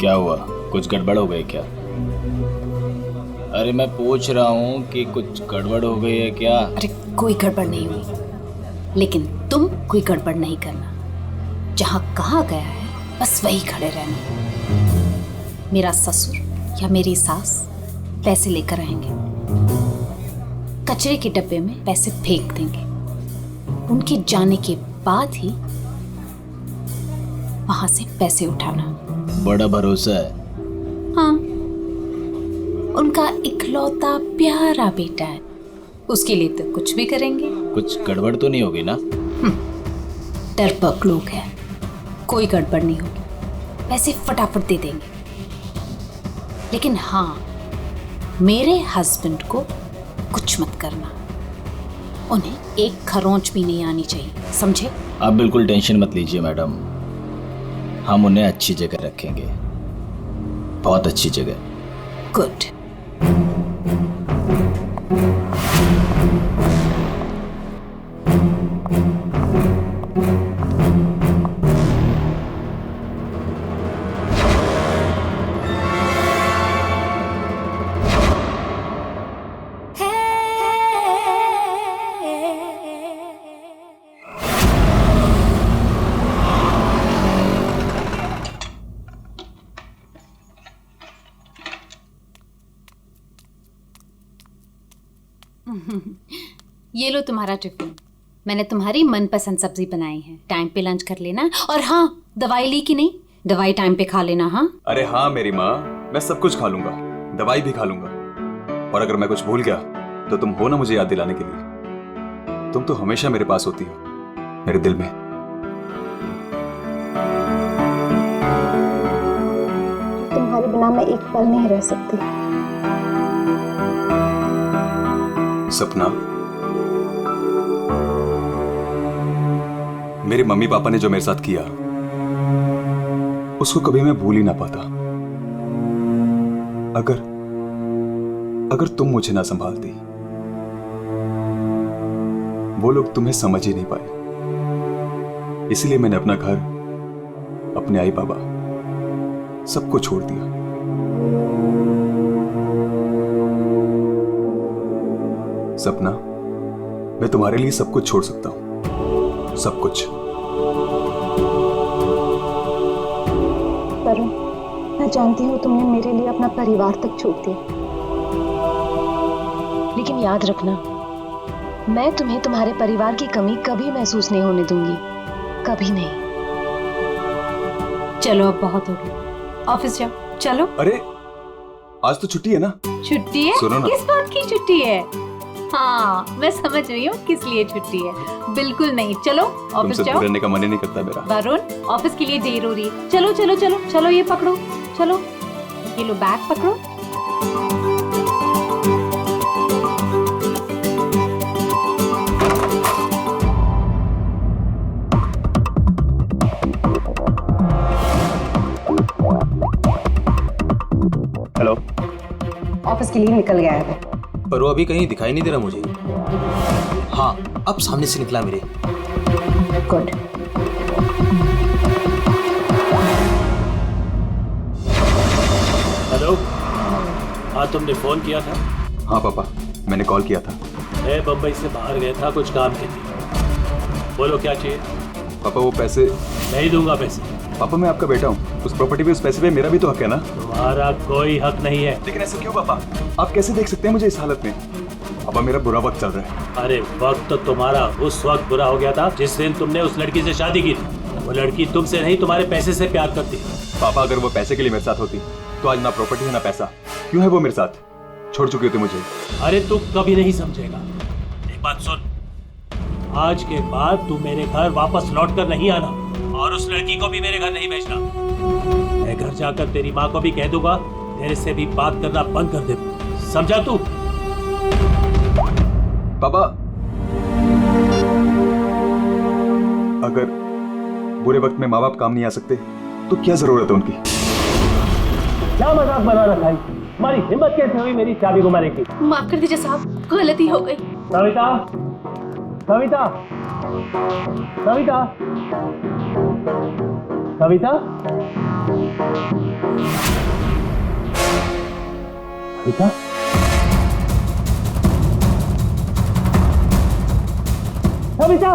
क्या हुआ, कुछ गड़बड़ हो गई क्या? अरे मैं पूछ रहा हूँ कि कुछ गड़बड़ हो गई है क्या? अरे कोई गड़बड़ नहीं हुई, लेकिन तुम कोई गड़बड़ नहीं करना। जहाँ कहा गया है बस वही खड़े रहना। मेरा ससुर या मेरी सास पैसे लेकर आएंगे, कचरे के डब्बे में पैसे फेंक देंगे। उनके जाने के बाद ही वहां से पैसे उठाना। बड़ा भरोसा है। हाँ, उनका इकलौता प्यारा बेटा है, उसके लिए तो कुछ भी करेंगे। कुछ गड़बड़ तो नहीं होगी ना? डरपोक लोग हैं, कोई गड़बड़ नहीं होगी, पैसे फटाफट दे देंगे। लेकिन हाँ, मेरे हस्बैंड को कुछ मत करना, उन्हें एक खरोंच भी नहीं आनी चाहिए, समझे? आप बिल्कुल टेंशन मत लीजिए मैडम, हम उन्हें अच्छी जगह रखेंगे, बहुत अच्छी जगह। गुड। ये लो तुम्हारा टिफिन, मैंने तुम्हारी मनपसंद सब्जी बनाई है। टाइम पे लंच कर लेना। और हाँ, दवाई ली कि नहीं? दवाई टाइम पे खा लेना। हाँ अरे हाँ मेरी माँ, मैं सब कुछ खा लूंगा, दवाई भी खा लूंगा। और अगर मैं कुछ भूल गया तो तुम हो ना मुझे याद दिलाने के लिए। तुम तो हमेशा मेरे पास होती हो, मेरे दिल में। तुम्हारे बिना मैं एक पल नहीं रह सकती। सपना, मेरे मम्मी पापा ने जो मेरे साथ किया उसको कभी मैं भूल ही ना पाता। अगर तुम मुझे ना संभालती, वो लोग तुम्हें समझ ही नहीं पाए। इसलिए मैंने अपना घर, अपने आई बाबा, सबको छोड़ दिया। सपना, मैं तुम्हारे लिए सब कुछ छोड़ सकता हूं, सब कुछ। वरुण, मैं जानती हूँ तुमने मेरे लिए अपना परिवार तक छोड़ दिया, लेकिन याद रखना, मैं तुम्हें तुम्हारे परिवार की कमी कभी महसूस नहीं होने दूंगी, कभी नहीं। चलो अब बहुत हो गया, ऑफिस जाओ। चलो। अरे आज तो छुट्टी है ना? छुट्टी है? सुनो ना। किस बात की छुट्टी है? हाँ, मैं समझ रही हूँ किस लिए छुट्टी है। बिल्कुल नहीं, चलो ऑफिस जाओ। रहने का मन ही नहीं करता मेरा। वरुण, ऑफिस के लिए देर हो रही है। चलो चलो चलो चलो, ये पकड़ो, चलो ये लो बैग पकड़ो। हेलो। ऑफिस के लिए निकल गया है, पर वो अभी कहीं दिखाई नहीं दे रहा मुझे। हाँ, अब सामने से निकला मेरे। गुड। हेलो। हाँ, तुमने फोन किया था? हाँ पापा, मैंने कॉल किया था। मैं बम्बई से बाहर गया था कुछ काम के लिए। बोलो क्या चाहिए? पापा वो पैसे। नहीं दूंगा पैसे। पापा मैं आपका बेटा हूँ, उस प्रॉपर्टी पे, उस पैसे पे मेरा भी तो हक है ना? तुम्हारा कोई हक नहीं है। लेकिन ऐसे क्यों पापा? आप कैसे देख सकते हैं मुझे इस हालत में? पापा मेरा बुरा वक्त चल रहा है। अरे वक्त तो तुम्हारा उस वक्त बुरा हो गया था जिस दिन तुमने उस लड़की से शादी की थी। वो लड़की तुमसे नहीं, तुम्हारे पैसे से प्यार करती। पापा अगर वो पैसे के लिए मेरे साथ होती तो आज ना प्रॉपर्टी है ना पैसा। क्यों है वो मेरे साथ? छोड़ चुके थे मुझे। अरे तू कभी नहीं समझेगा। एक बात सुन, आज के बाद तू मेरे घर वापस लौट कर नहीं आना, और उस लड़की को भी मेरे घर नहीं भेजना। मैं घर जाकर तेरी माँ को भी कह दूंगा, तेरे से भी बात करना बंद कर दे। समझा तू? पापा अगर बुरे वक्त में माँ बाप काम नहीं आ सकते तो क्या जरूरत है उनकी? क्या मजाक बना रखा है? तुम्हारी हिम्मत कैसे हुई मेरी चाबी घुमाने की? माफ कर दीजिए साहब, गलती हो गई। सविता, सविता, सविता, सविता। बेटा बेटा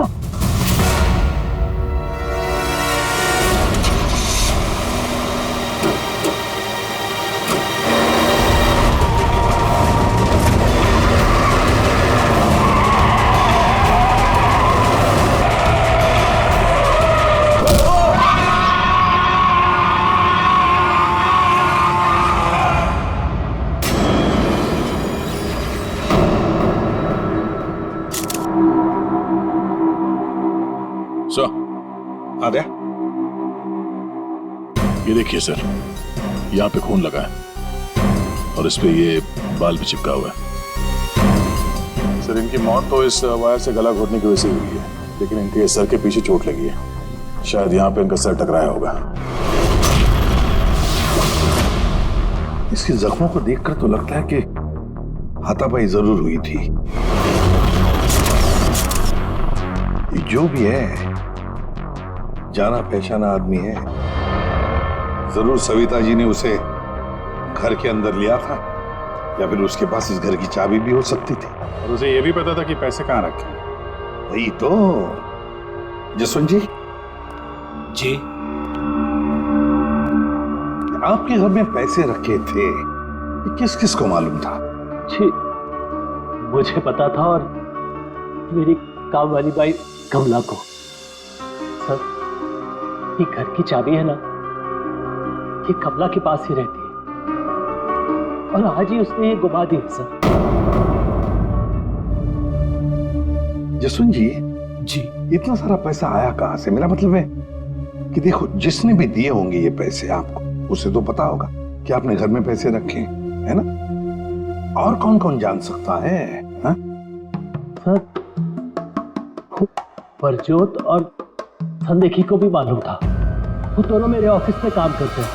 सर आद्या, ये देखिए सर, यहाँ पे खून लगा है और इस पे ये बाल भी चिपका हुआ है। सर इनकी मौत तो इस वायर से गला घोटने की वजह से हुई है, लेकिन इनके सर के पीछे चोट लगी है। शायद यहाँ पे इनका सर टकराया होगा। इसके जख्मों को देखकर तो लगता है कि हाथापाई जरूर हुई थी। ये जो भी है, जाना पहचाना आदमी है। जरूर सविता जी ने उसे घर के अंदर लिया था, या फिर उसके पास इस घर की चाबी भी हो सकती थी। और उसे ये भी पता था कि पैसे कहाँ रखे। वही तो। जसवंत जी, जी आपके घर में पैसे रखे थे, ये किस किस को मालूम था? जी मुझे पता था और मेरी काम वाली बाई कमला को। सर ये घर की चाबी है ना, ये कमला के पास ही रहती है और आज ही उसने ये गुमा दी है सर। जसवंत जी, जी इतना सारा पैसा आया कहां से? मेरा मतलब है कि देखो, जिसने भी दिए होंगे ये पैसे आपको, उसे तो पता होगा कि आपने घर में पैसे रखे, है ना? और कौन कौन जान सकता है? हा? सर परजोत और संदेखी को भी मालूम था, वो दोनों मेरे ऑफिस में काम करते हैं,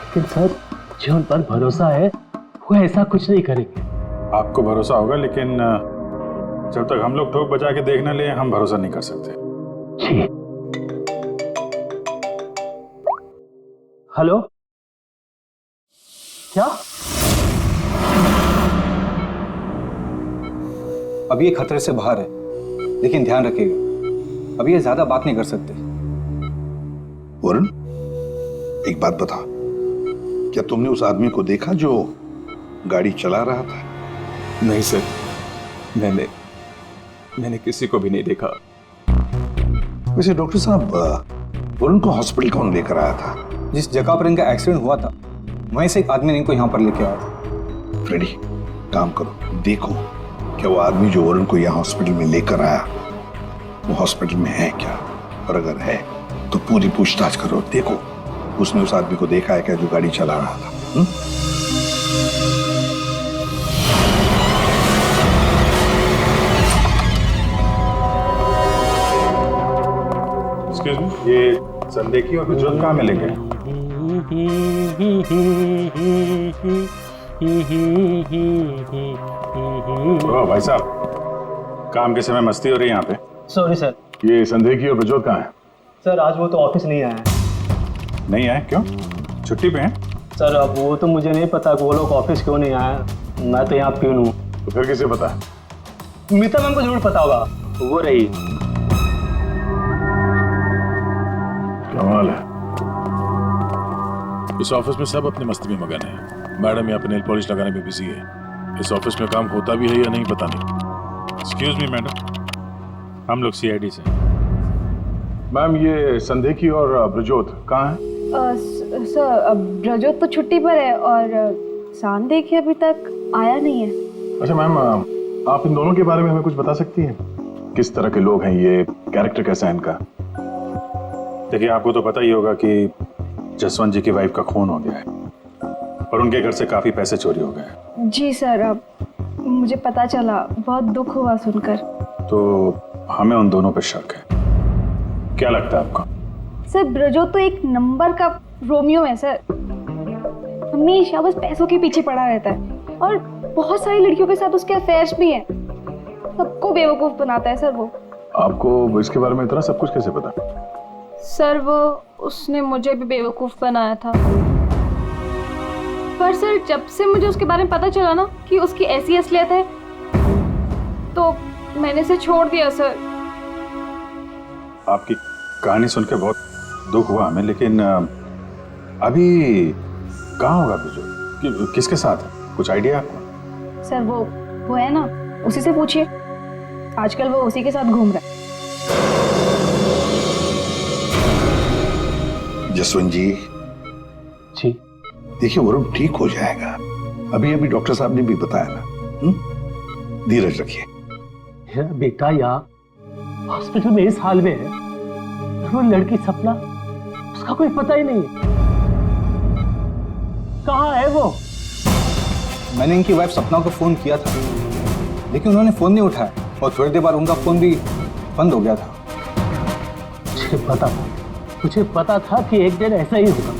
लेकिन सर जो उन पर भरोसा है वो ऐसा कुछ नहीं करेंगे। आपको भरोसा होगा, लेकिन जब तक हम लोग ठोक बजा के देखने लिए हम भरोसा नहीं कर सकते। जी हेलो, क्या? अब ये खतरे से बाहर है, लेकिन ध्यान रखिएगा अभी ये ज्यादा बात नहीं कर सकते। वरुण, एक बात बता, क्या तुमने उस आदमी को देखा जो गाड़ी चला रहा था? नहीं सर, मैंने किसी को भी नहीं देखा। वैसे डॉक्टर साहब, वरुण को हॉस्पिटल कौन लेकर आया था? जिस जगह पर इनका एक्सीडेंट हुआ था वहीं से एक आदमी ने इनको यहाँ पर लेके आया था। फ्रेडी, काम करो, देखो क्या वो आदमी जो वरुण को यहाँ हॉस्पिटल में लेकर आया वो हॉस्पिटल में है क्या, और अगर है तो पूरी पूछताछ करो। देखो उसने उस आदमी को देखा है क्या जो गाड़ी चला रहा था? एक्सक्यूज मी, ये संदेखी और प्रज्वल कहाँ मिले गए? ओ भाई साहब, काम के समय मस्ती हो रही है यहाँ पे। Sorry sir. ये संदेखी और प्रज्वल कहाँ है? सर आज वो तो ऑफिस नहीं आया है। नहीं आए? क्यों? छुट्टी पे हैं? सर अब वो तो मुझे नहीं पता कि वो लोग ऑफिस क्यों नहीं आए। मैं तो यहाँ प्यून हूँ। तो फिर किसे पता है? मीता मैम को जरूर पता होगा, वो रही। कमाल है, इस ऑफिस में सब अपने मस्ती में मगन है। मैडम यहाँ पे नेल पॉलिश लगाने में बिजी है। इस ऑफिस में काम होता भी है या नहीं पता नहीं। एक्सक्यूज मी मैडम, हम लोग सीआईडी से। मैम ये संदेखी और ब्रजोत कहाँ है? सर ब्रजोत तो छुट्टी पर है और संदेखी अभी तक आया नहीं है। अच्छा मैम, आप इन दोनों के बारे में हमें कुछ बता सकती हैं? किस तरह के लोग हैं ये, कैरेक्टर कैसा है इनका? देखिए आपको तो पता ही होगा कि जसवंत जी की वाइफ का खून हो गया है और उनके घर से काफी पैसे चोरी हो गए। जी सर, अब मुझे पता चला, बहुत दुख हुआ सुनकर। तो हमें उन दोनों पर शक है। क्या लगता है आपको? सर ब्रजोत तो एक नंबर का रोमियो है सर, हमेशा बस पैसों के पीछे पड़ा रहता है और बहुत सारी लड़कियों के साथ उसके अफेयर्स भी हैं। सबको बेवकूफ बनाता है सर वो। आपको इसके बारे में इतना सब कुछ कैसे पता? सर वो उसने मुझे भी बेवकूफ़ बनाया था। पर सर जब से मुझे उसके बारे में पता चला ना कि उसकी ऐसी असलियत है तो मैंने इसे छोड़ दिया सर। आपकी कहानी सुन के बहुत दुख हुआ हमें, लेकिन अभी कहाँ होगा बिजू? किसके साथ है? कुछ आइडिया आपको? सर वो है ना, उसी से पूछिए। आजकल वो उसी के साथ घूम रहा है। जसवंत जी, देखिए वरुण ठीक हो जाएगा। अभी अभी डॉक्टर साहब ने भी बताया ना। धीरज रखिए। बेटा यहाँ हॉस्पिटल में इस हाल में है, वो लड़की सपना, उसका कोई पता ही नहीं है। कहाँ है वो? मैंने इनकी वाइफ सपना को फोन किया था, लेकिन उन्होंने फोन नहीं उठाया और थोड़ी देर बाद उनका फोन भी बंद हो गया था। मुझे पता था कि एक दिन ऐसा ही होगा।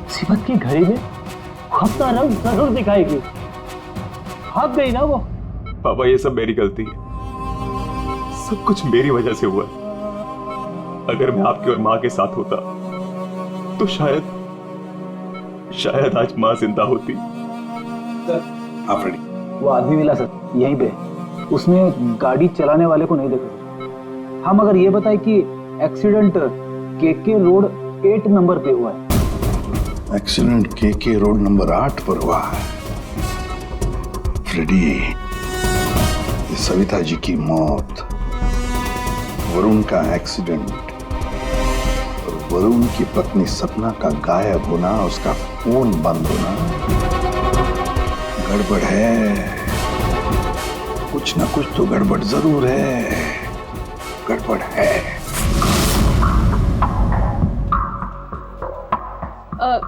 सिमत की घड़ी में वो अपना रंग जरूर दिखाएगी। भाग गई ना वो। पापा ये सब मेरी गलती है, सब कुछ मेरी वजह से हुआ। अगर मैं आपकी और माँ के साथ होता तो शायद आज माँ जिंदा होती। आप रेडी? वो आदमी मिला सर यहीं पे, उसने गाड़ी चलाने वाले को नहीं देखा। हम अगर ये बताए कि एक्सीडेंट केके रोड 8 नंबर पे हुआ है। एक्सीडेंट केके रोड नंबर 8 पर हुआ है। फ्रेडी, ये सविता जी की मौत, वरुण का एक्सीडेंट और वरुण की पत्नी सपना का गायब होना, उसका फोन बंद होना, गड़बड़ है। कुछ ना कुछ तो गड़बड़ जरूर है। गड़बड़ है।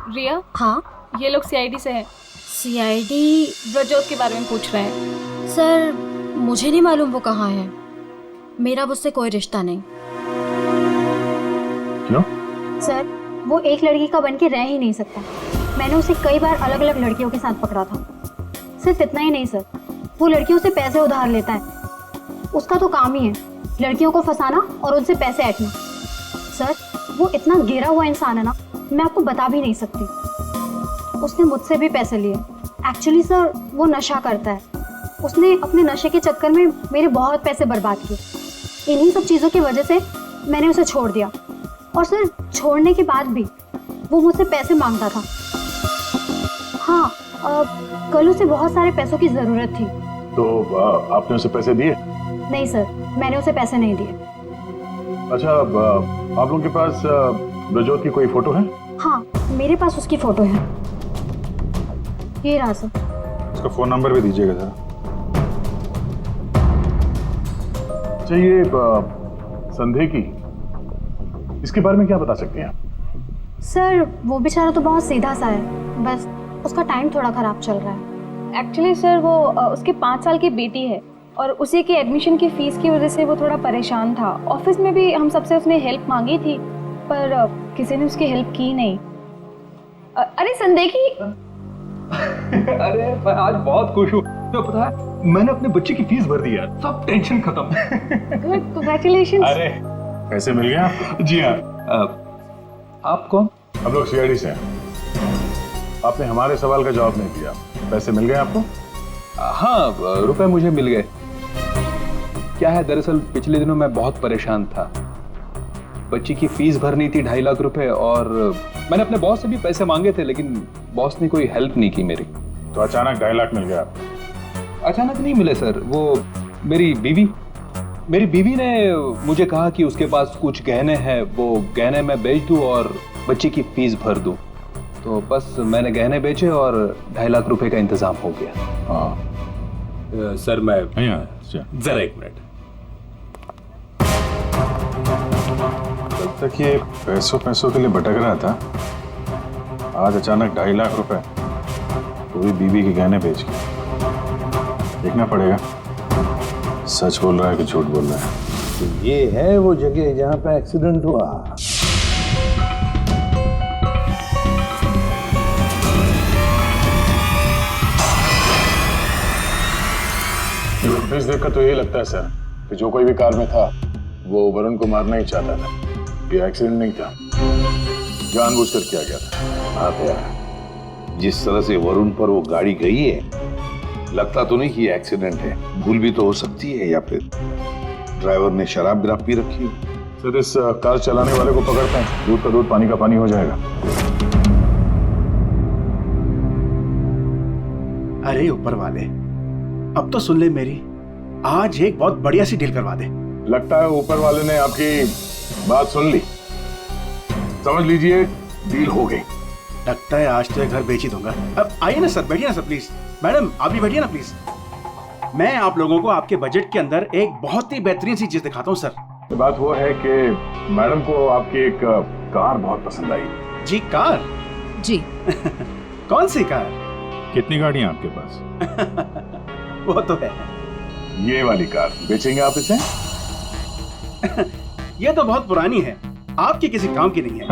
रिया, हाँ ये लोग सीआईडी से हैं। सीआईडी? ब्रजोत के बारे में पूछ रहे हैं। सर मुझे नहीं मालूम वो कहाँ है, मेरा उससे कोई रिश्ता नहीं। क्यों? सर वो एक लड़की का बन के रह ही नहीं सकता। मैंने उसे कई बार अलग अलग लड़कियों के साथ पकड़ा था। सिर्फ इतना ही नहीं सर, वो लड़कियों से पैसे उधार लेता है। उसका तो काम ही है लड़कियों को फंसाना और उनसे पैसे ऐंठना। सर वो इतना गिरा हुआ इंसान है ना, मैं आपको बता भी नहीं सकती। उसने मुझसे भी पैसे लिए। एक्चुअली सर वो नशा करता है। उसने अपने नशे के चक्कर में मेरे बहुत पैसे बर्बाद किए। इन्हीं सब चीज़ों की वजह से मैंने उसे छोड़ दिया। और सर छोड़ने के बाद भी वो मुझसे पैसे मांगता था। हाँ, कल उसे बहुत सारे पैसों की ज़रूरत थी। तो आपने उसे पैसे दिए? नहीं सर, मैंने उसे पैसे नहीं दिए। अच्छा, आप लोगों के पास ब्रजोत की कोई फोटो है? हाँ, मेरे पास उसकी फोटो है। ये रहा सर। उसका फोन नंबर भी दीजिएगा जरा। अच्छा, ये संदेह की, इसके बारे में क्या बता सकते हैं आप? सर वो बेचारा तो बहुत सीधा सा है, बस उसका टाइम थोड़ा खराब चल रहा है। एक्चुअली सर वो उसके 5 साल की बेटी है और उसी के एडमिशन की फीस की वजह से वो थोड़ा परेशान था। ऑफिस में भी हम सबसे उसने हेल्प मांगी थी, पर किसी ने उसकी हेल्प की नहीं। अरे संदेही। अरे मैं आज बहुत खुश हूँ। तो पता है, मैंने अपने बच्चे की फीस भर दी यार, सब टेंशन खत्म। Good, congratulations. अरे पैसे मिल गए आपको? जी हाँ। आप कौन? हम लोग सीआईडी से हैं। आपने हमारे सवाल का जवाब नहीं दिया। पैसे मिल गए आपको? हाँ, रुपए मुझे मिल गए। क्या है, दरअसल पिछले दिनों मैं बहुत परेशान था। बच्ची की फीस भरनी थी 2.5 लाख रुपए, और मैंने अपने बॉस से भी पैसे मांगे थे, लेकिन बॉस ने कोई हेल्प नहीं की मेरी। तो अचानक 2.5 लाख मिल गया आपको? अचानक नहीं मिले सर, वो मेरी बीवी ने मुझे कहा कि उसके पास कुछ गहने हैं, वो गहने मैं बेच दूं और बच्ची की फीस भर दूं। तो बस मैंने गहने बेचे और 2.5 लाख रुपए का इंतजाम हो गया। हाँ सर मैं जरा 1 मिनट। कल तक ये पैसों के लिए भटक रहा था, आज अचानक 2.5 लाख रुपए, वो भी बीवी के गहने बेच के। देखना पड़ेगा सच बोल रहा है कि झूठ बोल रहा है। तो ये है वो जगह जहां पे एक्सीडेंट हुआ। फुटेज देखकर तो यही लगता है सर कि जो कोई भी कार में था वो वरुण को मारना ही चाहता था। ये एक्सीडेंट नहीं था, जानबूझकर किया गया था। हाँ यार, जिस तरह से वरुण पर वो गाड़ी गई है, लगता तो नहीं कि ये एक्सीडेंट है। भूल भी तो हो सकती है, या फिर ड्राइवर ने शराब विराब पी रखी हो। सर, इस कार चलाने वाले को पकड़ते हैं, दूध का दूध पानी का पानी हो जाएगा। अरे ऊपर वाले, अब तो सुन ले मेरी, आज एक बहुत बढ़िया सी डील करवा दे। लगता है ऊपर वाले ने आपकी बात सुन ली। समझ लीजिए डील हो गई। लगता है आज तो ये घर बेच ही दूंगा। अब आइए ना सर, बैठिए ना सर प्लीज। मैडम आप भी बैठिए ना प्लीज। मैं आप लोगों को आपके बजट के अंदर एक बहुत ही बेहतरीन सी चीज दिखाता हूँ सर। बात वो है कि मैडम को आपकी एक कार बहुत पसंद आई। जी कार? जी। कौन सी कार? कितनी गाड़ियां आपके पास? वो तो है। ये वाली कार बेचेंगे आप इसे? ये तो बहुत पुरानी है, आपकी किसी काम की नहीं है।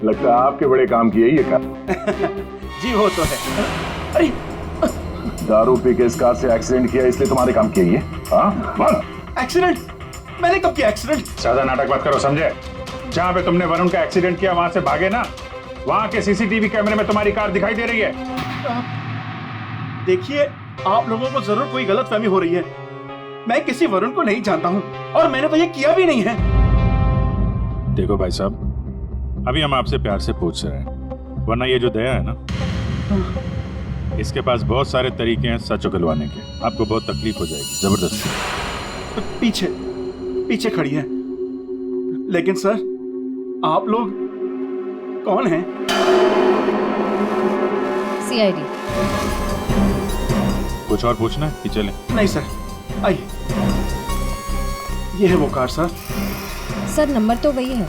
लगता है आपके बड़े काम की है ये कार। जी वो तो है। अरे दारू पी के इस कार से एक्सीडेंट किया इसलिए तुम्हारे काम की है ये? हाँ? एक्सीडेंट? मैंने कब किया एक्सीडेंट? ज्यादा नाटक मत करो, समझे? जहाँ पे तुमने वरुण का एक्सीडेंट किया वहां से भागे ना, वहां के सीसीटीवी कैमरे में तुम्हारी कार दिखाई दे रही है। देखिए, आप लोगों को जरूर कोई गलतफहमी हो रही है। मैं किसी वरुण को नहीं जानता हूँ और मैंने तो ये किया भी नहीं है। देखो भाई साहब, अभी हम आपसे प्यार से पूछ रहे हैं, वरना ये जो दया है ना, इसके पास बहुत सारे तरीके हैं सच उगलवाने के। आपको बहुत तकलीफ हो जाएगी जबरदस्ती। पीछे पीछे खड़ी है। लेकिन सर, आप लोग कौन हैं? सीआईडी। कुछ और पूछना है कि चलें? नहीं सर, आइए। ये है वो कार सर। सर नंबर तो वही है।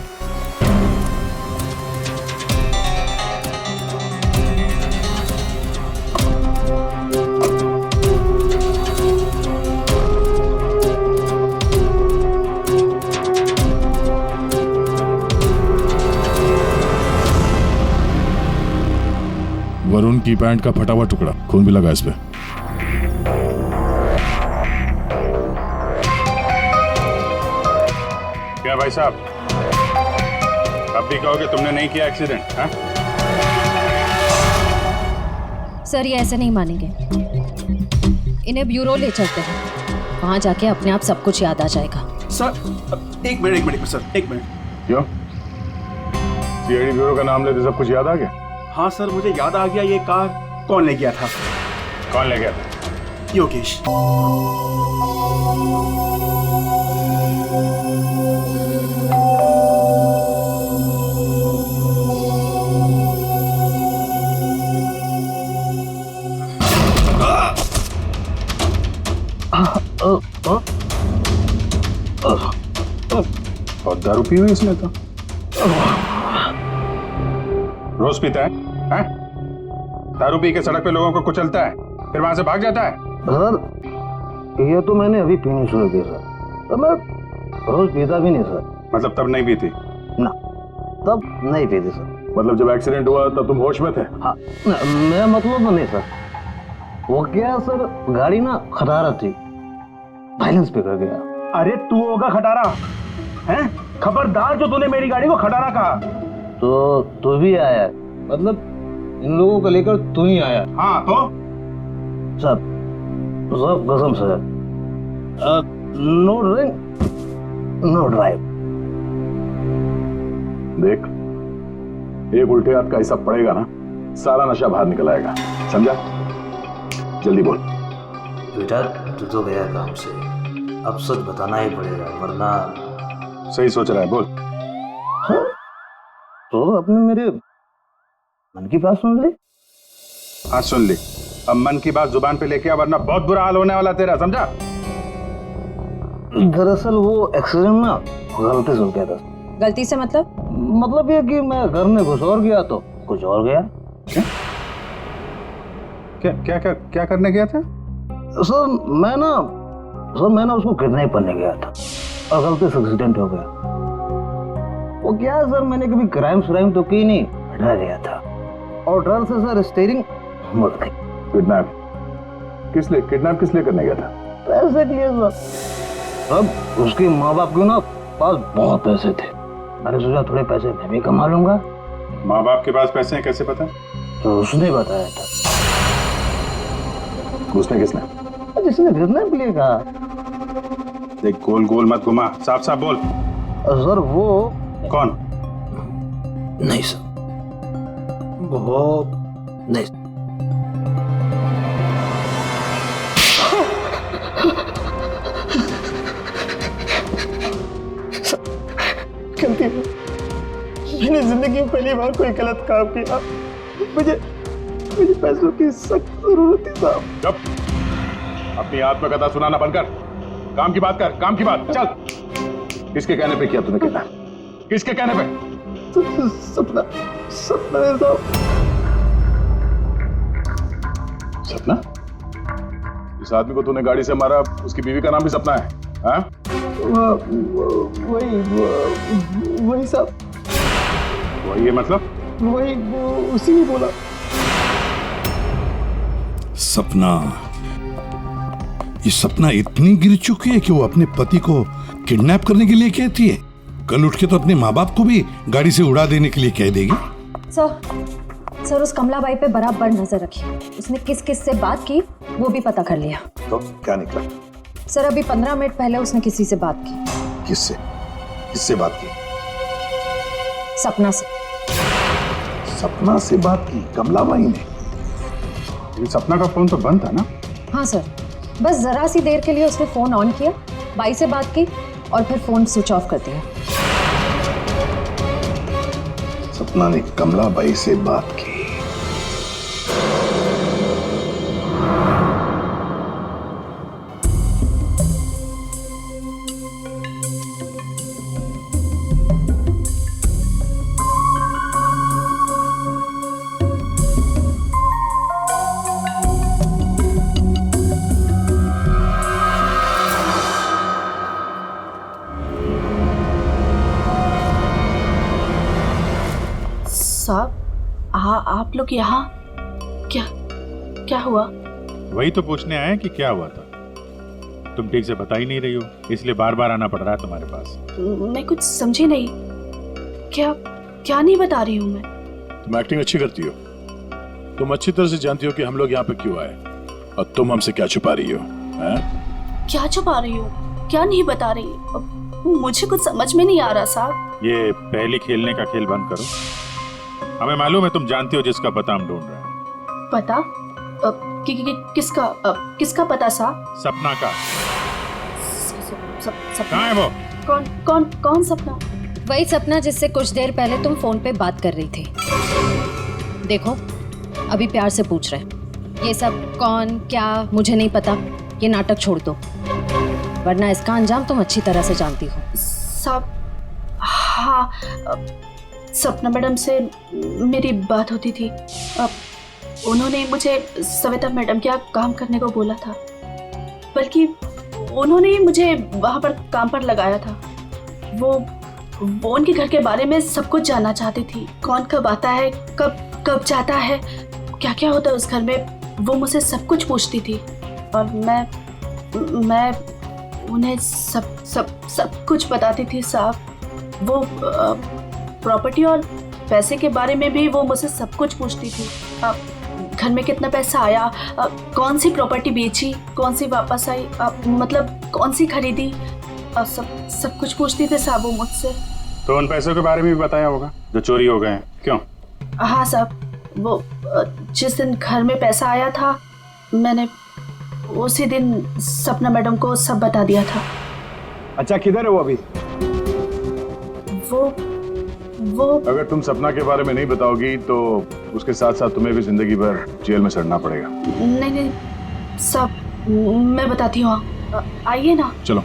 वरुण की पैंट का फटा हुआ टुकड़ा, खून भी लगा इस पे। क्या भाई साहब, अब भी कहोगे तुमने नहीं किया एक्सीडेंट? हाँ? सर ये ऐसे नहीं मानेंगे, इन्हें ब्यूरो ले चलते हैं, वहां जाके अपने आप सब कुछ याद आ जाएगा। सर एक मिनट सर, एक मिनट। क्यों? सीआईडी ब्यूरो का नाम लेते सब कुछ याद आ गया? हाँ सर, मुझे याद आ गया। ये कार कौन ले गया था? कौन ले गया था? योगेश। और दारू पी हुई इसने तो। रोज पीता है? हैं? दारू पी के सड़क पे लोगों को कुचलता है, फिर वहां से भाग जाता है। सर ये तो मैंने अभी पीनी शुरू की सर, तो मैं रोज पीता भी नहीं सर। मतलब तब नहीं पीती? ना, तब नहीं पीती सर। मतलब जब एक्सीडेंट हुआ तब तुम होश में थे? हाँ, मैं मतलब नहीं सर। वो क्या सर, गाड़ी ना खटारा थी, बैलेंस पे कर गया। अरे तू होगा खटारा? हैं? खबरदार जो तूने मेरी गाड़ी को खटारा कहा। तो तू भी आया, मतलब इन लोगों को लेकर तू ही आया? हाँ तो सब कसम से, नो ड्रिंक नो ड्राइव। देख, एक उल्टे हाथ का हिसाब पड़ेगा ना, सारा नशा बाहर निकल आएगा, समझा? जल्दी बोल। बेटा तू तो गया काम से, अब सच बताना ही पड़ेगा वरना। सही सोच रहा है, बोल। हाँ? तो अपने मेरे मन की बात सुन ली? हाँ सुन ली, अब मन की बात जुबान पे लेके आ, वरना बहुत बुरा हाल होने वाला तेरा, समझा? दरअसल वो एक्सीडेंट ना गलती से हो गया था। गलती से मतलब ये कि मैं घर में घुस और गया तो कुछ और गया। क्या करने गया था? सर मैं ना उसको किडनैप करने गया था और गलती से एक्सीडेंट हो गया। वो क्या है सर, मैंने कभी क्राइम तो की नहीं, डर गया था और डर से सर स्टीयरिंग मुड़ गई। किडनैप किस लिए करने गया था? पैसे के लिए सर। अब उसके माँ बाप को ना पास बहुत पैसे थे। मैंने सोचा थोड़े पैसे मैं भी कमा लूंगा। माँ बाप के पास पैसे हैं कैसे पता? तो उसने बताया था। उसने किसने? जिसने किडनैप लिए कहा। देख गोल गोल मत घुमा, साफ साफ बोल। सर वो कौन? नहीं सर, वो नहीं। गलती है, मैंने जिंदगी में पहली बार कोई गलत काम किया। मुझे पैसों की सख्त जरूरत थी साहब। चुप, अपनी आत्मकथा सुनाना बंद कर, काम की बात कर, काम की बात। चल, किसके कहने पे किया तूने कितना? किसके कहने पे? सपना है साहब। सपना? इस आदमी को तूने गाड़ी से मारा, उसकी बीवी का नाम भी सपना है? हाँ? वही साहब। वही है मतलब? वही उसी ने बोला। सपना, ये सपना इतनी गिर चुकी है कि वो अपने पति को किडनैप करने के लिए कहती है। कल उठ के तो अपने माँ बाप को भी गाड़ी से उड़ा देने के लिए कह देगी। सर उस कमलाबाई पे बराबर नजर रखी। उसने किस किस से बात की वो भी पता कर लिया। तो क्या निकला? सर अभी 15 मिनट पहले उसने किसी से बात की। किससे? किससे बात की? सपना से। सपना से बात की कमलाबाई ने? सपना का फोन तो बंद था ना? हाँ सर, बस जरा सी देर के लिए उसने फोन ऑन किया, बाई से बात की और फिर फोन स्विच ऑफ कर दिया। सपना ने कमलाबाई से बात की। साहब, आप लोग यहाँ क्या हुआ? वही तो पूछने आए कि क्या हुआ था। तुम ठीक से बता ही नहीं रही हो, इसलिए बार बार आना पड़ रहा है तुम्हारे पास। मैं कुछ समझी नहीं। क्या नहीं बता रही हूँ मैं? तुम एक्टिंग अच्छी करती हो। तुम अच्छी तरह से जानती हो कि हम लोग यहाँ पे क्यों आए और तुम हमसे क्या छुपा रही हो? क्या छुपा रही हो? क्या नहीं बता रही? मुझे कुछ समझ में नहीं आ रहा साहब। ये पहले खेलने का खेल बंद करो। हमें मालूम है तुम जानती हो जिसका पता हम ढूंढ रहे हैं। पता? किसका पता साहब? सपना का। सपना? कहाँ है वो? कौन सपना? वही सपना जिससे कुछ देर पहले तुम फोन पे बात कर रही थी। देखो, अभी प्यार से पूछ रहे हैं। ये सब कौन क्या मुझे नहीं पता, ये नाटक छोड़ दो, वरना इसका अंजाम तुम अच्छी तरह से जानती हो। साहब, हाँ, सपना मैडम से मेरी बात होती थी। उन्होंने मुझे सविता मैडम के यहाँ काम करने को बोला था, बल्कि उन्होंने ही मुझे वहाँ पर काम पर लगाया था। वो उनके घर के बारे में सब कुछ जानना चाहती थी। कौन कब आता है, कब जाता है, क्या क्या होता है उस घर में, वो मुझसे सब कुछ पूछती थी। और मैं उन्हें सब कुछ बताती थी साहब। वो प्रॉपर्टी और पैसे के बारे में भी वो मुझसे सब कुछ पूछती थी। घर में कितना पैसा आया, कौन सी प्रॉपर्टी बेची, कौन सी वापस आई, मतलब कौन सी खरीदी, सब कुछ पूछती थी साहब वो मुझसे। तो उन पैसों के बारे में भी बताया होगा जो चोरी हो गए हैं, क्यों? हाँ साहब, वो जिस दिन घर में पैसा आया था, मैंने उसी दिन सपना मैडम को सब बता दिया था। अच्छा, किधर है वो अभी? वो अगर तुम सपना के बारे में नहीं बताओगी तो उसके साथ साथ तुम्हें भी जिंदगी भर जेल में सड़ना पड़ेगा। नहीं सब मैं बताती हूँ, आइए ना। चलो।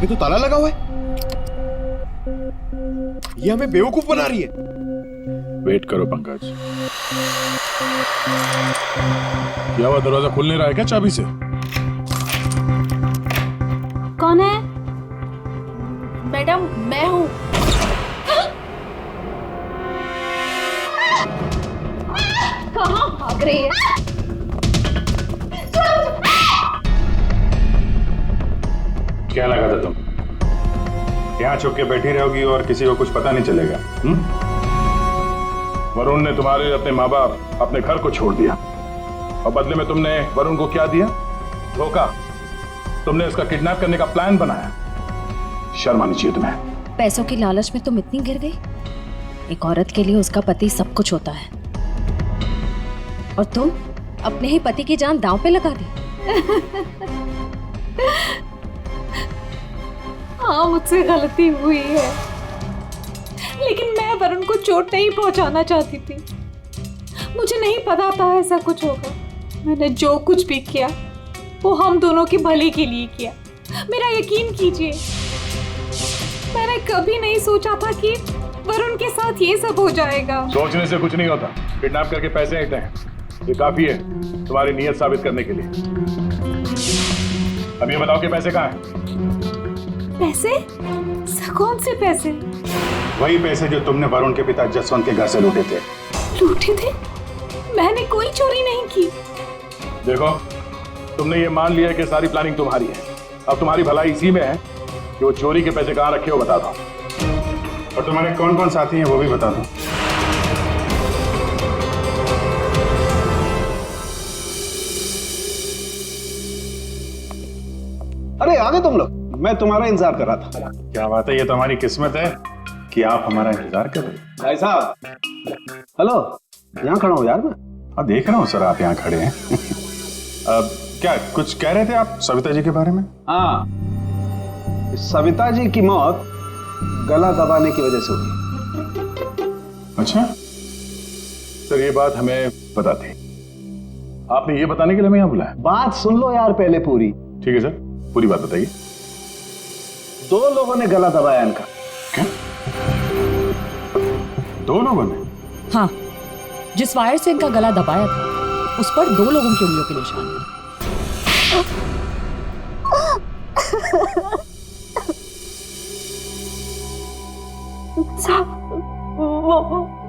तो ताला लगा हुआ है। ये हमें बेवकूफ बना रही है। वेट करो पंकज। क्या हुआ, दरवाजा खुल नहीं रहा है क्या चाबी से? कौन है? मैडम मैं हूँ। कहाँ भाग रही है? क्या लगा था तुम यहाँ छुप के बैठी रहोगी और किसी को कुछ पता नहीं चलेगा? वरुण ने तुम्हारे अपने माँ बाप, अपने घर को छोड़ दिया और बदले में तुमने वरुण को क्या दिया? धोखा। तुमने उसका किडनैप करने का प्लान बनाया। शर्म आनी चाहिए तुम्हें। पैसों की लालच में तुम इतनी गिर गई? एक औरत के लिए उसका पति सब कुछ होता है, और तुम अपने ही पति की जान दांव पे लगा दी। हाँ, मुझसे गलती हुई है, लेकिन मैं वरुण को चोट नहीं पहुंचाना चाहती थी। मुझे नहीं पता था ऐसा कुछ होगा। मैंने जो कुछ भी किया वो हम दोनों के भले के लिए किया। मेरा यकीन कीजिए, मैंने कभी नहीं सोचा था कि वरुण के साथ ये सब हो जाएगा। सोचने से कुछ नहीं होता। किडनैप करके पैसे लेते हैं, ये काफी है तुम्हारी नीयत साबित करने के लिए। अब ये बताओ कि पैसे कहाँ हैं? पैसे? कौन से पैसे? वही पैसे जो तुमने वरुण के पिता जसवंत के घर से लूटे थे। लूटे थे? मैंने कोई चोरी नहीं की। देखो, तुमने ये मान लिया है कि सारी प्लानिंग तुम्हारी है। अब तुम्हारी भलाई इसी में है कि वो चोरी के पैसे कहाँ रखे हो बता दो, और तुम्हारे कौन कौन साथी हैं वो भी बता दो। अरे आ गए तुम लोग, मैं तुम्हारा इंतजार कर रहा था। क्या बात है, ये तो हमारी किस्मत है कि आप हमारा इंतजार कर रहे हैं। भाई साहब, हेलो, यहाँ खड़ा हूँ यार मैं। हाँ देख रहा हूँ सर, आप यहाँ खड़े हैं। अब क्या कुछ कह रहे थे आप सविता जी के बारे में? हाँ, सविता जी की मौत गला दबाने की वजह से हुई। अच्छा सर, ये बात हमें पता थी। आपने ये बताने के लिए हमें यहाँ बुलाया? बात सुन लो यार पहले पूरी। ठीक है सर, पूरी बात बताइए। 2 लोगों ने गला दबाया इनका। क्या? 2 लोगों ने? हाँ, जिस वायर से इनका गला दबाया था उस पर 2 लोगों की उंगलियों के निशान थे।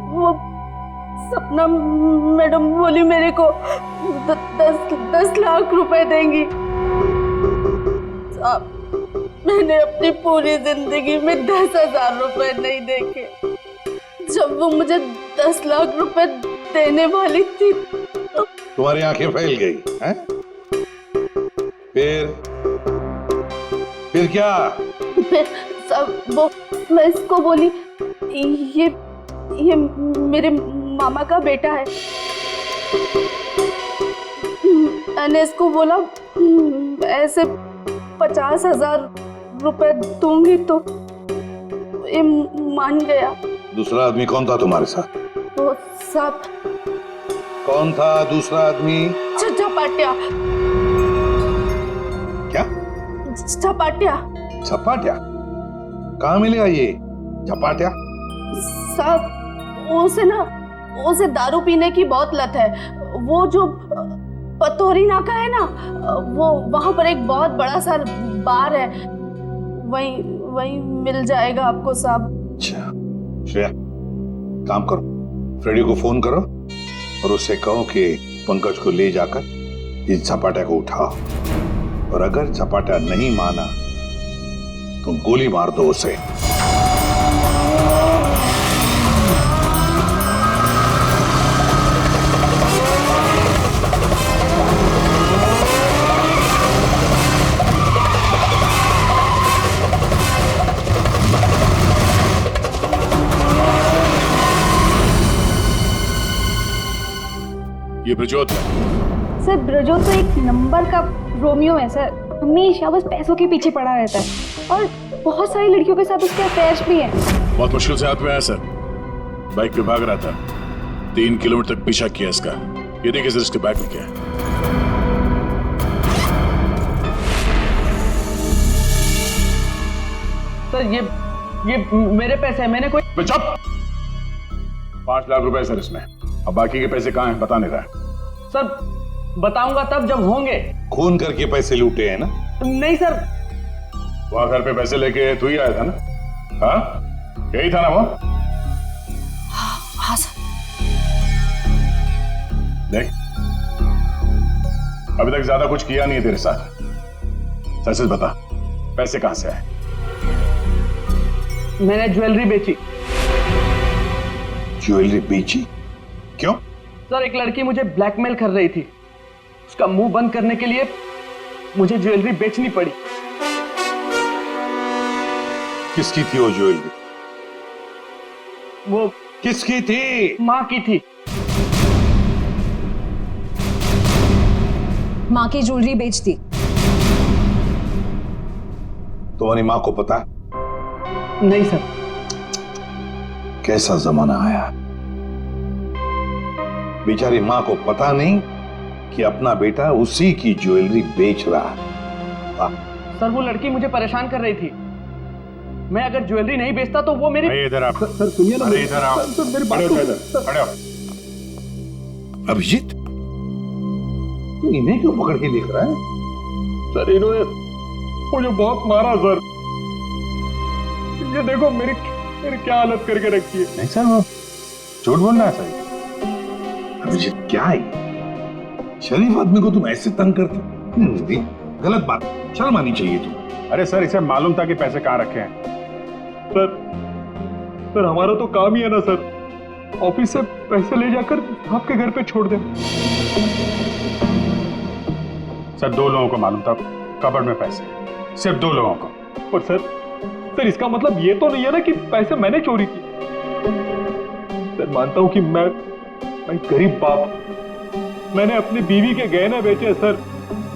वो सपना मैडम बोली मेरे को 10 लाख रुपए देंगी। साहब, मैंने अपनी पूरी जिंदगी में 10,000 रुपए नहीं देखे। जब वो मुझे 10 लाख रुपए देने वाली थी तो तुम्हारी आंखें फैल गई हैं? फिर क्या? सब वो मैं इसको बोली ये मेरे मामा का बेटा है। मैंने इसको बोला ऐसे 50,000 रुपए दूंगी तो ये मान गया। दूसरा आदमी कौन था तुम्हारे साथ? वो सब कौन था दूसरा आदमी? झपाटिया। क्या? झपाटिया। झपाटिया? कहाँ मिलेगा ये झपाटिया? साहब, उसे दारू पीने की बहुत लत है। वो जो पतोरी नाका है ना, वो वहां पर एक बहुत बड़ा सा बार है, वही मिल जाएगा आपको साहब। अच्छा श्रेया, काम करो, फ्रेडी को फोन करो और उससे कहो कि पंकज को ले जाकर इस झपाटा को उठाओ, और अगर झपाटा नहीं माना तो गोली मार दो उसे। ये ब्रजोत है। सर, ब्रजोत तो एक नंबर का रोमियो है सर। हमेशा बस पैसों के पीछे पड़ा रहता है और बहुत सारी लड़कियों के साथ उसके अफेयर्स भी हैं। बहुत मुश्किल से हाथ में आया सर। बाइक पे भाग रहा था, 3 किलोमीटर तक पीछा किया इसका। ये देखिए सर, इसके बैग में क्या है। सर ये मेरे पैसे हैं, मैंने कोई। चुप! 5 लाख रुपए सर इसमें। अब बाकी के पैसे कहाँ हैं बता नहीं रहा है। सर बताऊंगा तब जब होंगे। खून करके पैसे लूटे हैं ना? नहीं सर। वहां घर पे पैसे लेके तू ही आया था ना? हाँ यही था ना वो? हाँ सर। देख अभी तक ज्यादा कुछ किया नहीं है तेरे साथ, सच सच बता पैसे कहां से आए? मैंने ज्वेलरी बेची। ज्वेलरी बेची? क्यों? सर एक लड़की मुझे ब्लैकमेल कर रही थी, उसका मुंह बंद करने के लिए मुझे ज्वेलरी बेचनी पड़ी। किसकी थी वो ज्वेलरी? वो किसकी थी? माँ की थी। माँ की ज्वेलरी बेच दी। तुम्हारी माँ को पता? नहीं सर। कैसा जमाना आया, बेचारी माँ को पता नहीं कि अपना बेटा उसी की ज्वेलरी बेच रहा है। सर वो लड़की मुझे परेशान कर रही थी, मैं अगर ज्वेलरी नहीं बेचता तो वो मेरी। इधर आप। सर सुनिए ना। अरे इधर आओ। सर मेरी बात इधर खड़े हो। अभिजीत तू इन्हें क्यों पकड़ के लिख रहा है? सर इन्होंने मुझे बहुत मारा सर, ये देखो मेरी क्या हालत करके रखी है। नहीं सर वो झूठ बोल रहा है सर। अभिजीत क्या है, शरीफ आदमी को तुम ऐसे तंग करते? नहीं, गलत बात, शर्म आनी चाहिए तुम। अरे सर इसे मालूम था कि पैसे कहाँ रखे हैं। सर हमारा तो काम ही है ना सर, ऑफिस से पैसे ले जाकर आपके घर पे छोड़ दें। सर 2 लोगों को मालूम था कबर्ड में पैसे, सिर्फ 2 लोगों को। और सर इसका मतलब ये तो नहीं है ना कि पैसे मैंने चोरी किए। सर मानता हूं कि मैं गरीब बाप, मैंने अपनी बीवी के गहने बेचे सर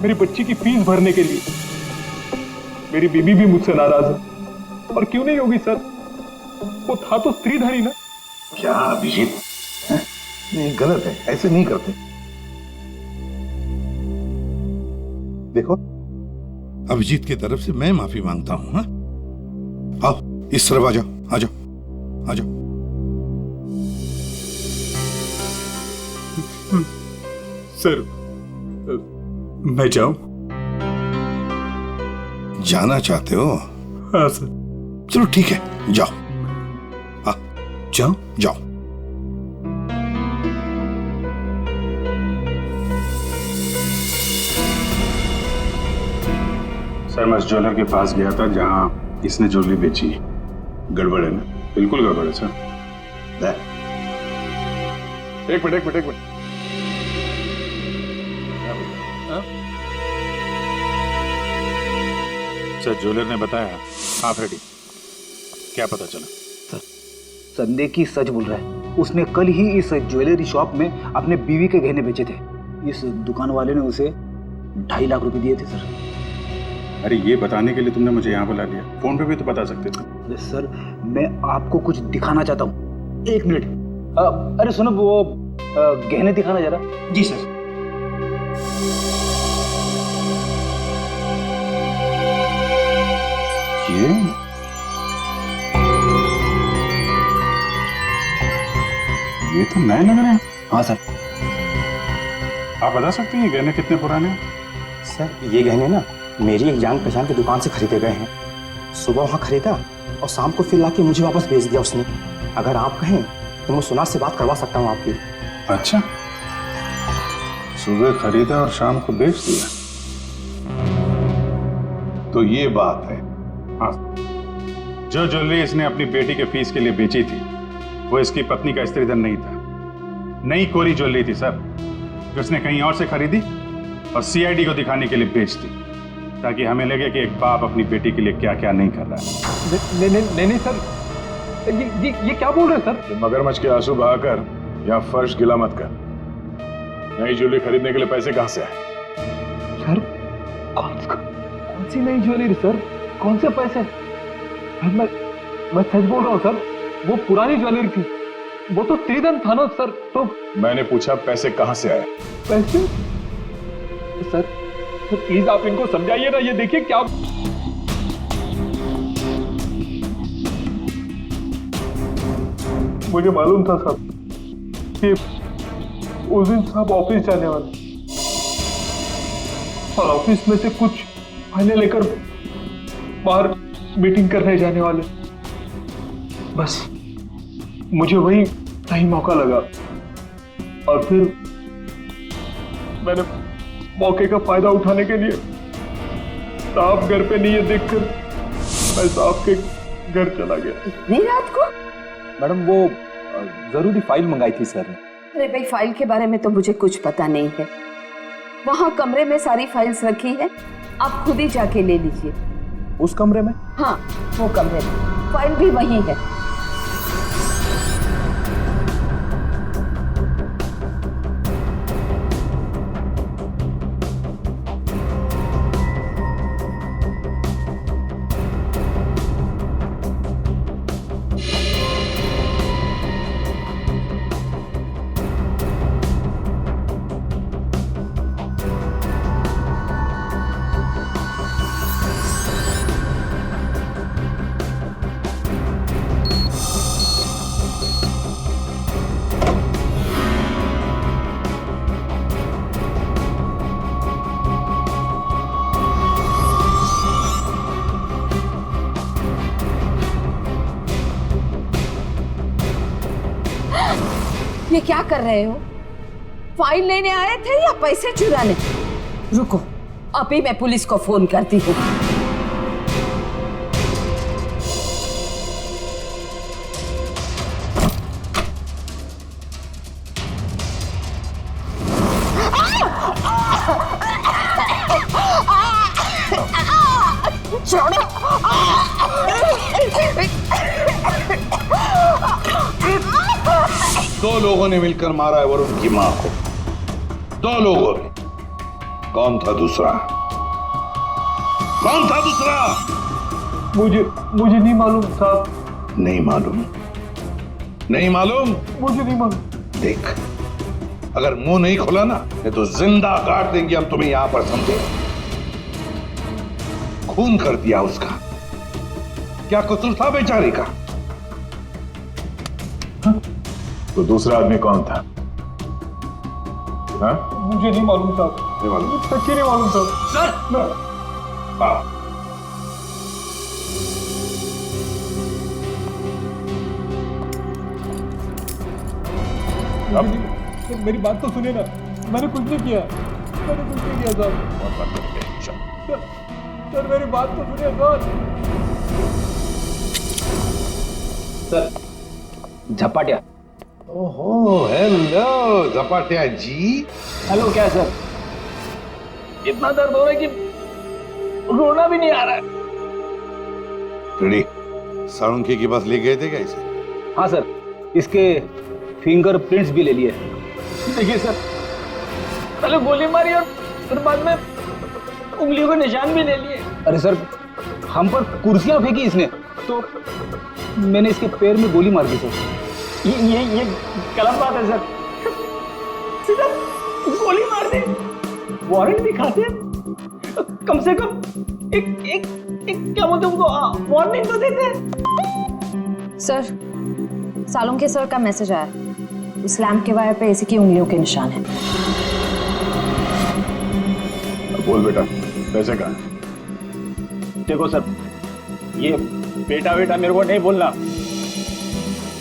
मेरी बच्ची की फीस भरने के लिए। मेरी बीवी भी मुझसे नाराज है, और क्यों नहीं होगी सर, वो था तो स्त्रीधनी ना। क्या अभिजीत, नहीं गलत है, ऐसे नहीं करते। देखो अभिजीत की तरफ से मैं माफी मांगता हूं। हाँ आओ इस तरफ आ जाओ, आ जाओ, आ जाओ। सर मैं जाऊं? जाना चाहते हो? हाँ सर। चलो ठीक है, जाओ। जाओ? जाओ। सर मैं उस ज्वेलर के पास गया था जहां इसने ज्वेलरी बेची। गड़बड़ है ना? बिल्कुल गड़बड़ है सर। एक मिनट। सर ज्वेलर ने बताया आप रेडी, क्या पता चला? संदेह की सच बोल रहा है, उसने कल ही इस ज्वेलरी शॉप में अपने बीवी के गहने बेचे थे। इस दुकान वाले ने उसे 2.5 लाख रुपए दिए थे सर। अरे ये बताने के लिए तुमने मुझे यहाँ बुला लिया, फोन पे भी तो बता सकते थे। अरे सर मैं आपको कुछ दिखाना चाहता हूँ, 1 मिनट। अरे सुनो वो गहने दिखाना जरा। जी सर। ये तो नए लग रहे हैं। हाँ सर। आप बता सकते हैं ये गहने कितने पुराने हैं? सर ये गहने ना मेरी एक जान पहचान की दुकान से खरीदे गए हैं। सुबह वहाँ खरीदा और शाम को फिर लाके मुझे वापस भेज दिया उसने। अगर आप कहें तो मैं सुनार से बात करवा सकता हूँ आपकी। अच्छा, सुबह खरीदा और शाम को बेच दिया, तो ये बात है। हाँ, जो ज्वेलरी इसने अपनी बेटी के फीस के लिए बेची थी वो इसकी पत्नी का स्त्रीधन नहीं था, नई कोरी ज्वेलरी थी सर, जो उसने कहीं और से खरीदी और सीआईडी को दिखाने के लिए बेच दी, ताकि हमें लगे कि एक बाप अपनी बेटी के लिए क्या क्या नहीं कर रहा है। नहीं सर, ये क्या बोल रहे हैं सर? मगरमच्छ के आंसू बहाकर यहाँ फर्श गिला मत कर। नई ज्वेलरी खरीदने के लिए पैसे कहाँ से आए? सर कौन सी नई ज्वेलरी सर, कौन से पैसे? मैं सच बोल रहा हूँ सर, वो पुरानी ज्वेलरी थी, वो तो स्त्रीधन था ना सर। तो मैंने पूछा पैसे कहाँ से आए? पैसे? सर प्लीज आप इनको समझाइए ना, ये देखिए क्या। मुझे मालूम था साहब, उस दिन साहब ऑफिस जाने वाले और ऑफिस में से कुछ फाइलें लेकर बाहर मीटिंग करने जाने वाले। बस मुझे वही सही मौका लगा और फिर मैंने मौके का फायदा उठाने के लिए साहब घर पे नहीं है देखकर मैं साहब के घर चला गया। इतनी रात को? मैडम वो जरूरी फाइल मंगाई थी सर ने। अरे भाई, फाइल के बारे में तो मुझे कुछ पता नहीं है। वहाँ कमरे में सारी फाइल्स रखी है, आप खुद ही जाके ले लीजिए। उस कमरे में? हाँ, वो कमरे में, फाइल भी वहीं है। ये क्या कर रहे हो? फाइल लेने आए थे या पैसे चुराने? रुको, अभी मैं पुलिस को फोन करती हूँ। दो लोगों ने मिलकर मारा है वरुण की मां को। दो लोगों ने। कौन था दूसरा? कौन था दूसरा? मुझे नहीं मालूम साहब। नहीं मालूम? नहीं मालूम? मुझे नहीं मालूम। देख, अगर मुंह नहीं खोला ना तो जिंदा काट देंगे हम तुम्हें यहां पर, समझे? खून कर दिया उसका। क्या कसूर था बेचारे का? तो दूसरा आदमी कौन था? हाँ? मुझे नहीं मालूम साहब। नहीं मालूम? सच्ची नहीं मालूम साहब। सर! हाँ। अब मेरी बात तो सुनिए ना, मैंने कुछ नहीं किया। मैंने कुछ नहीं किया साहब। सर मेरी बात तो सुनिए सर। झपाटिया। ओहो, हेलो झपाटिया जी। हेलो, क्या सर? इतना दर्द हो रहा है कि रोना भी नहीं आ रहा है। रेडी? साळुंखे के पास ले गए थे क्या इसे? हाँ सर, इसके फिंगरप्रिंट्स भी ले लिए। देखिए सर, पहले गोली मारी और फिर बाद में उंगलियों के निशान भी ले लिए। अरे सर, हम पर कुर्सियां फेंकी इसने तो मैंने इसके पैर में गोली मार दी सर। ये गलत बात है सर। सीधा गोली मार दे, वारंट भी खाते, कम से कम एक क्या बोलते उनको वार्निंग तो देते। सर, सालुंखे सर का मैसेज आया। उस लैंप के वायर पे इसी की उंगलियों के निशान हैं। बोल बेटा, पैसे कहाँ? देखो सर, ये बेटा मेरे को नहीं बोलना,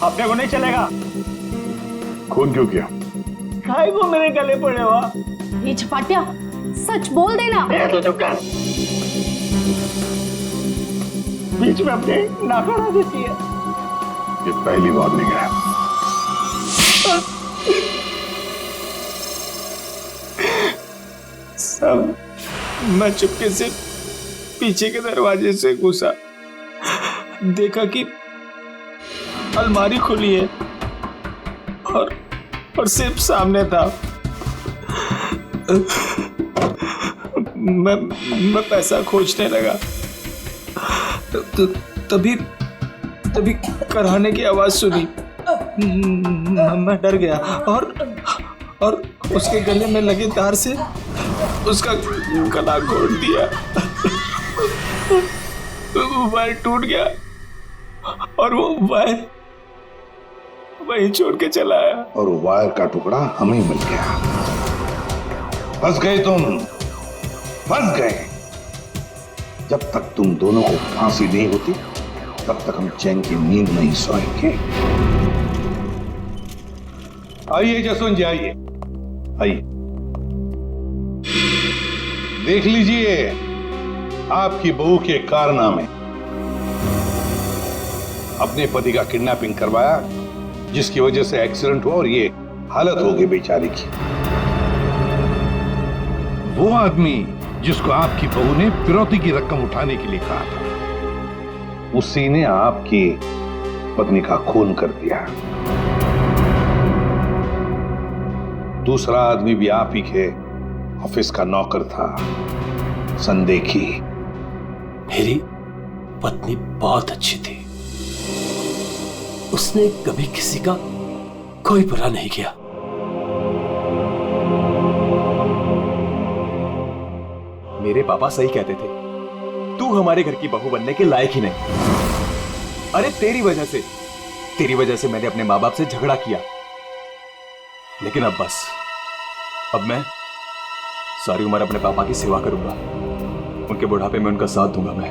अपने को नहीं चलेगा। खून क्यों किया? खाए को मेरे गले पड़े हुआ। ये झपाटिया, सच बोल देना। तो चुप कर। बीच में अपने नाक अड़ा देती है। ये पहली वार्निंग है। सब मैं चुपके से पीछे के दरवाजे से घुसा, देखा कि अलमारी खुली है और सिर्फ सामने था। मैं पैसा खोजने लगा तो तभी कराने की आवाज सुनी। मैं डर गया और उसके गले में लगे तार से उसका गला घोट दिया। वायर टूट गया और वो वहीं छोड़ के चला आया। और वायर का टुकड़ा हमें मिल गया। फंस गए तुम, फंस गए। जब तक तुम दोनों को फांसी नहीं होती तब तक हम चैन की नींद नहीं सोएंगे। आइए जसवंत जी, आइए आइए, देख लीजिए आपकी बहू के कारनामे। अपने पति का किडनैपिंग करवाया, जिसकी वजह से एक्सीडेंट हुआ और ये हालत हो गई बेचारी की। वो आदमी जिसको आपकी बहू ने फिरौती की रकम उठाने के लिए कहा था, उसी ने आपकी पत्नी का खून कर दिया। दूसरा आदमी भी आप ही के ऑफिस का नौकर था, संदेखी। मेरी पत्नी बहुत अच्छी थी, उसने कभी किसी का कोई बुरा नहीं किया। मेरे पापा सही कहते थे, तू हमारे घर की बहू बनने के लायक ही नहीं। अरे तेरी वजह से मैंने अपने माँ बाप से झगड़ा किया। लेकिन अब बस, अब मैं सारी उम्र अपने पापा की सेवा करूंगा, उनके बुढ़ापे में उनका साथ दूंगा मैं।